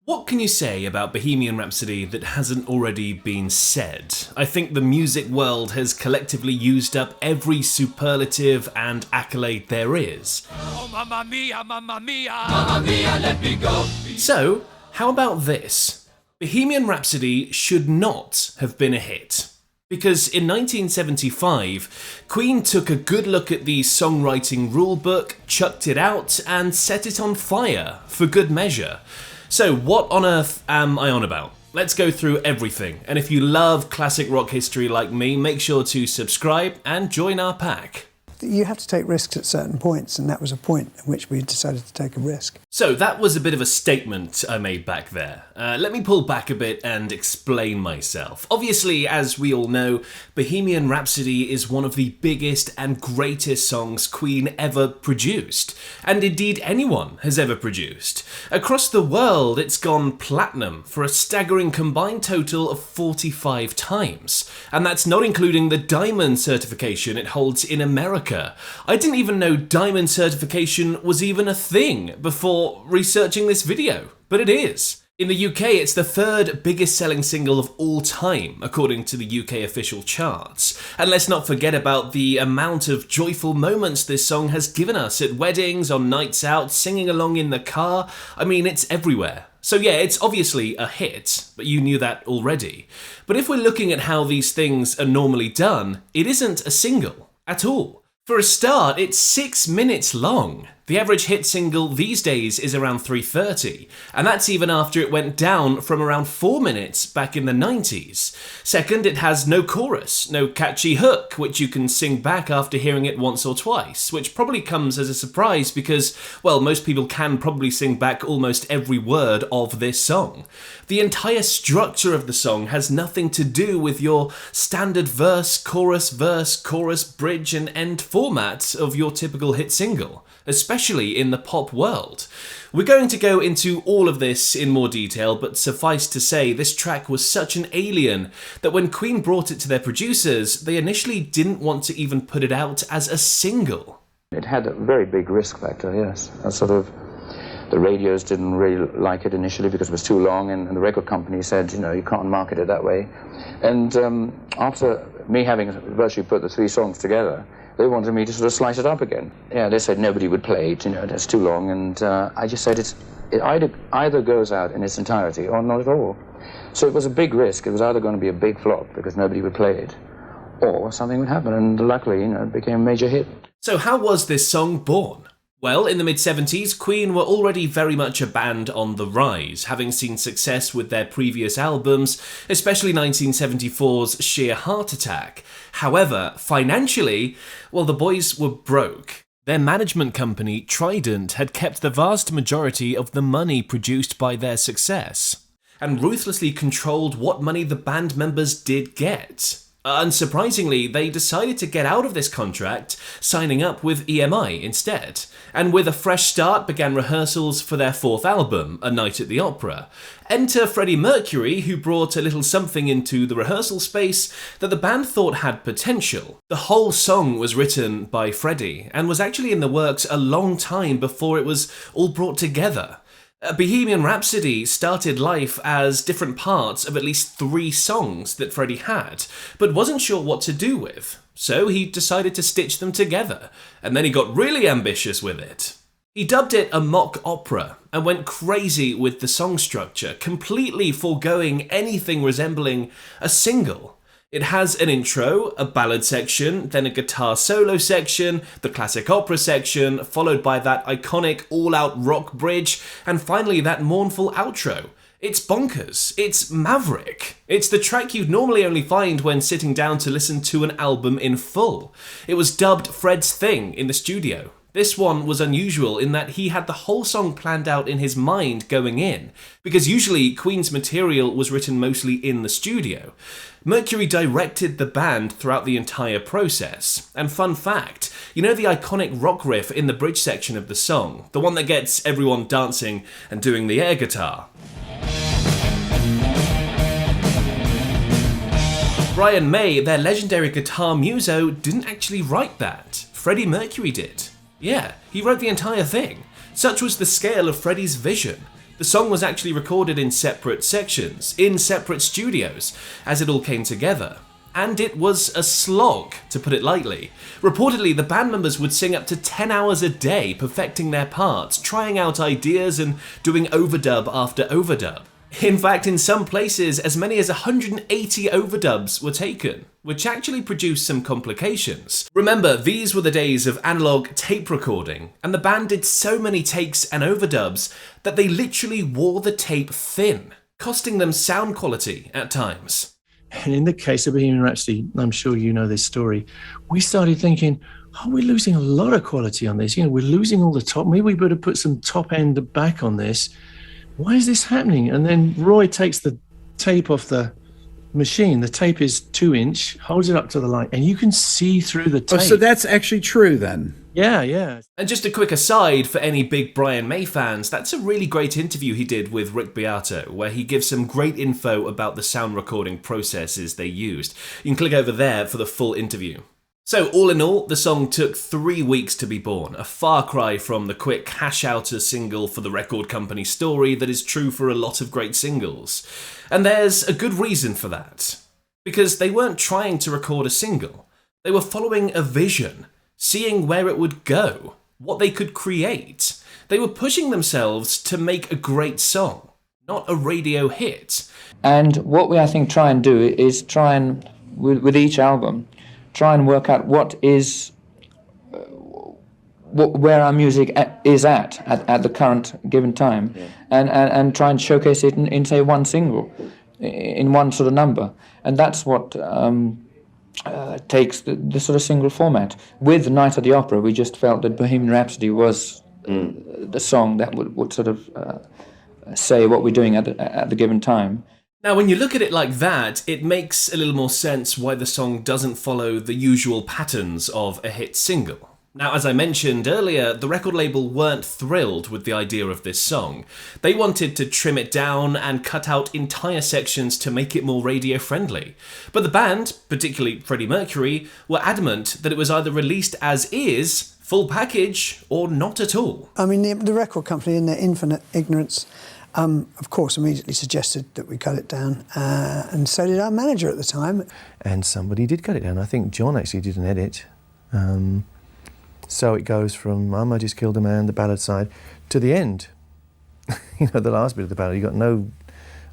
What can you say about Bohemian Rhapsody that hasn't already been said? I think the music world has collectively used up every superlative and accolade there is. Oh, mamma mia, let me go. So, how about this? Bohemian Rhapsody should not have been a hit. Because in 1975, Queen took a good look at the songwriting rulebook, chucked it out, and set it on fire for good measure. So what on earth am I on about? Let's go through everything, and if you love classic rock history like me, make sure to subscribe and join our pack. You have to take risks at certain points, and that was a point at which we decided to take a risk. So that was a bit of a statement I made back there. Let me pull back a bit and explain myself. Obviously, as we all know, Bohemian Rhapsody is one of the biggest and greatest songs Queen ever produced, and indeed anyone has ever produced. Across the world, it's gone platinum for a staggering combined total of 45 times, and that's not including the diamond certification it holds in America. I didn't even know diamond certification was even a thing before researching this video, but it is. In the UK, it's the third biggest selling single of all time, according to the UK official charts. And let's not forget about the amount of joyful moments this song has given us at weddings, on nights out, singing along in the car. I mean, it's everywhere. So yeah, it's obviously a hit, but you knew that already. But if we're looking at how these things are normally done, it isn't a single at all. For a start, it's 6 minutes long. The average hit single these days is around 3:30, and that's even after it went down from around 4 minutes back in the 90s. Second, it has no chorus, no catchy hook, which you can sing back after hearing it once or twice, which probably comes as a surprise because, well, most people can probably sing back almost every word of this song. The entire structure of the song has nothing to do with your standard verse, chorus, bridge, and end format of your typical hit single, especially in the pop world. We're going to go into all of this in more detail, but suffice to say, this track was such an alien that when Queen brought it to their producers, they initially didn't want to even put it out as a single. It had a very big risk factor, yes. The radios didn't really like it initially because it was too long, and the record company said, you can't market it that way. And after me having virtually put the three songs together, they wanted me to sort of slice it up again. Yeah, they said nobody would play it, that's too long, and I just said it either goes out in its entirety or not at all. So it was a big risk. It was either going to be a big flop because nobody would play it, or something would happen, and luckily, it became a major hit. So how was this song born? Well, in the mid-70s, Queen were already very much a band on the rise, having seen success with their previous albums, especially 1974's Sheer Heart Attack. However, financially, well, the boys were broke. Their management company, Trident, had kept the vast majority of the money produced by their success, and ruthlessly controlled what money the band members did get. Unsurprisingly, they decided to get out of this contract, signing up with EMI instead, and with a fresh start began rehearsals for their fourth album, A Night at the Opera. Enter Freddie Mercury, who brought a little something into the rehearsal space that the band thought had potential. The whole song was written by Freddie, and was actually in the works a long time before it was all brought together. Bohemian Rhapsody started life as different parts of at least 3 songs that Freddie had, but wasn't sure what to do with, so he decided to stitch them together, and then he got really ambitious with it. He dubbed it a mock opera, and went crazy with the song structure, completely foregoing anything resembling a single. It has an intro, a ballad section, then a guitar solo section, the classic opera section, followed by that iconic all-out rock bridge, and finally that mournful outro. It's bonkers. It's maverick. It's the track you'd normally only find when sitting down to listen to an album in full. It was dubbed Fred's thing in the studio. This one was unusual in that he had the whole song planned out in his mind going in, because usually Queen's material was written mostly in the studio. Mercury directed the band throughout the entire process, and fun fact, you know the iconic rock riff in the bridge section of the song, the one that gets everyone dancing and doing the air guitar? Brian May, their legendary guitar muso, didn't actually write that. Freddie Mercury did. Yeah, he wrote the entire thing. Such was the scale of Freddie's vision. The song was actually recorded in separate sections, in separate studios, as it all came together. And it was a slog, to put it lightly. Reportedly, the band members would sing up to 10 hours a day, perfecting their parts, trying out ideas and doing overdub after overdub. In fact, in some places, as many as 180 overdubs were taken, which actually produced some complications. Remember, these were the days of analog tape recording, and the band did so many takes and overdubs that they literally wore the tape thin, costing them sound quality at times. And in the case of Bohemian Rhapsody, I'm sure you know this story, we started thinking, oh, we're losing a lot of quality on this. You know, we're losing all the top. Maybe we better put some top end back on this. Why is this happening? And then Roy takes the tape off the machine. The tape is 2-inch, holds it up to the light, and you can see through the tape. Oh, so that's actually true then? Yeah. And just a quick aside for any big Brian May fans, that's a really great interview he did with Rick Beato, where he gives some great info about the sound recording processes they used. You can click over there for the full interview. So all in all, the song took 3 weeks to be born, a far cry from the quick cash-outer single for the record company story that is true for a lot of great singles. And there's a good reason for that. Because they weren't trying to record a single. They were following a vision, seeing where it would go, what they could create. They were pushing themselves to make a great song, not a radio hit. And what we, I think, try and do is try and, with each album, try and work out what is, where our music is at the current given time, and try and showcase it in say, one single, in one sort of number. And that's what takes the sort of single format. With Night at the Opera, we just felt that Bohemian Rhapsody was the song that would sort of say what we're doing at the given time. Now, when you look at it like that, it makes a little more sense why the song doesn't follow the usual patterns of a hit single. Now, as I mentioned earlier, the record label weren't thrilled with the idea of this song. They wanted to trim it down and cut out entire sections to make it more radio friendly. But the band, particularly Freddie Mercury, were adamant that it was either released as is, full package, or not at all. I mean, the record company, in their infinite ignorance, of course, immediately suggested that we cut it down, and so did our manager at the time. And somebody did cut it down. I think John actually did an edit. So it goes from I Just Killed a Man, the ballad side, to the end. You know, the last bit of the ballad. You've got no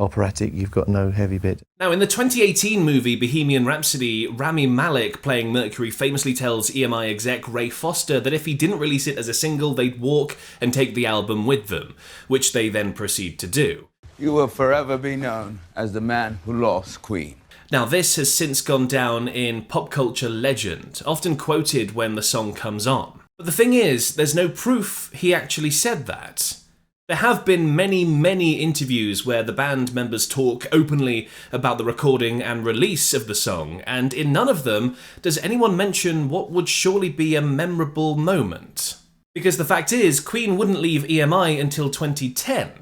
operatic, you've got no heavy bit. Now, in the 2018 movie Bohemian Rhapsody, Rami Malek, playing Mercury, famously tells EMI exec Ray Foster that if he didn't release it as a single, they'd walk and take the album with them, which they then proceed to do. You will forever be known as the man who lost Queen. Now, this has since gone down in pop culture legend, often quoted when the song comes on. But the thing is, there's no proof he actually said that. There have been many interviews where the band members talk openly about the recording and release of the song, and in none of them does anyone mention what would surely be a memorable moment. Because the fact is, Queen wouldn't leave EMI until 2010,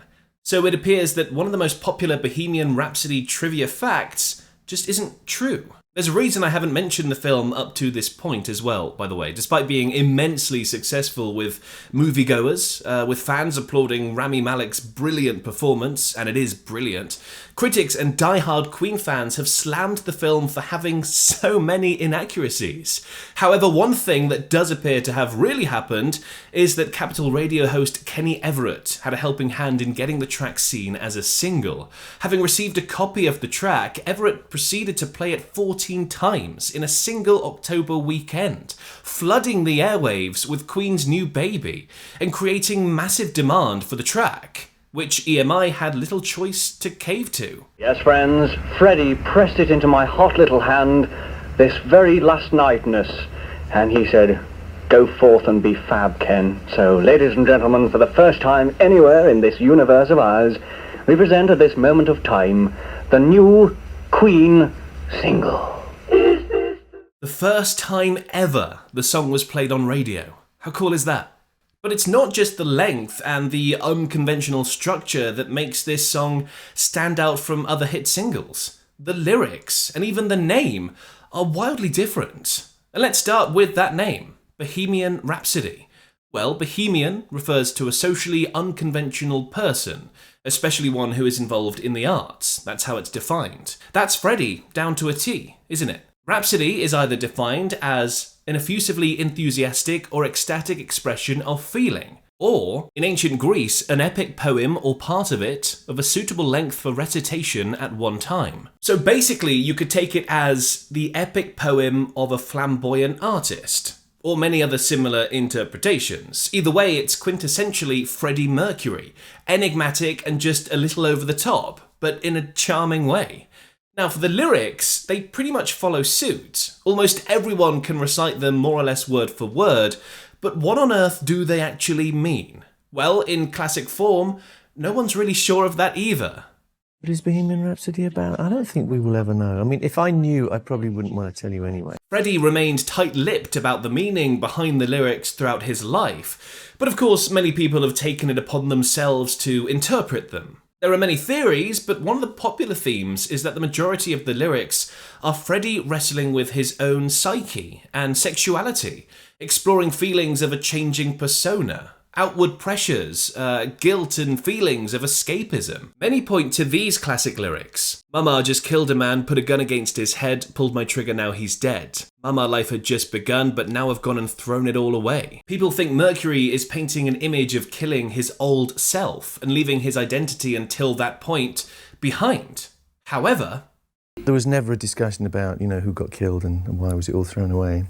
so it appears that one of the most popular Bohemian Rhapsody trivia facts just isn't true. There's a reason I haven't mentioned the film up to this point as well, by the way, despite being immensely successful with moviegoers, with fans applauding Rami Malek's brilliant performance, and it is brilliant. Critics and die-hard Queen fans have slammed the film for having so many inaccuracies. However, one thing that does appear to have really happened is that Capital Radio host Kenny Everett had a helping hand in getting the track seen as a single. Having received a copy of the track, Everett proceeded to play it 14 times in a single October weekend, flooding the airwaves with Queen's New Baby and creating massive demand for the track, which EMI had little choice to cave to. Yes, friends, Freddie pressed it into my hot little hand this very last night, and he said, "Go forth and be fab, Ken." So, ladies and gentlemen, for the first time anywhere in this universe of ours, we present at this moment of time the new Queen single. The first time ever the song was played on radio. How cool is that? But it's not just the length and the unconventional structure that makes this song stand out from other hit singles. The lyrics, and even the name, are wildly different. And let's start with that name, Bohemian Rhapsody. Well, Bohemian refers to a socially unconventional person, especially one who is involved in the arts. That's how it's defined. That's Freddie, down to a T, isn't it? Rhapsody is either defined as an effusively enthusiastic or ecstatic expression of feeling, or, in ancient Greece, an epic poem or part of it of a suitable length for recitation at one time. So basically, you could take it as the epic poem of a flamboyant artist, or many other similar interpretations. Either way, it's quintessentially Freddie Mercury, enigmatic and just a little over the top, but in a charming way. Now, for the lyrics, they pretty much follow suit. Almost everyone can recite them more or less word for word, but what on earth do they actually mean? Well, in classic form, no one's really sure of that either. What is Bohemian Rhapsody about? I don't think we will ever know. I mean, if I knew, I probably wouldn't want to tell you anyway. Freddie remained tight-lipped about the meaning behind the lyrics throughout his life, but of course many people have taken it upon themselves to interpret them. There are many theories, but one of the popular themes is that the majority of the lyrics are Freddie wrestling with his own psyche and sexuality, exploring feelings of a changing persona, outward pressures, guilt and feelings of escapism. Many point to these classic lyrics. Mama just killed a man, put a gun against his head, pulled my trigger, now he's dead. Mama, life had just begun, but now I've gone and thrown it all away. People think Mercury is painting an image of killing his old self and leaving his identity until that point behind. However, there was never a discussion about, who got killed and why was it all thrown away.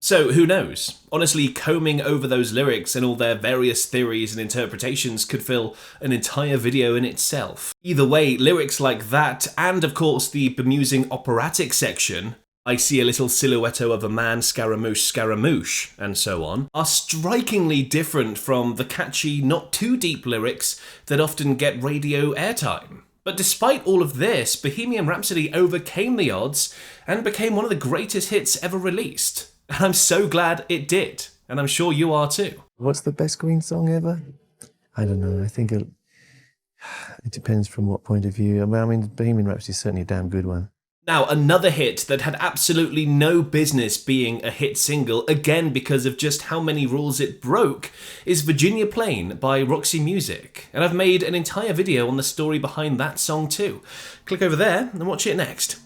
So, who knows? Honestly, combing over those lyrics and all their various theories and interpretations could fill an entire video in itself. Either way, lyrics like that, and of course the bemusing operatic section, I see a little silhouette of a man, Scaramouche, Scaramouche, and so on, are strikingly different from the catchy, not too deep lyrics that often get radio airtime. But despite all of this, Bohemian Rhapsody overcame the odds and became one of the greatest hits ever released. And I'm so glad it did, and I'm sure you are too. What's the best Queen song ever? I don't know. I think it depends from what point of view. I mean, Bohemian Rhapsody is certainly a damn good one. Now, another hit that had absolutely no business being a hit single, again because of just how many rules it broke, is Virginia Plain by Roxy Music. And I've made an entire video on the story behind that song too. Click over there and watch it next.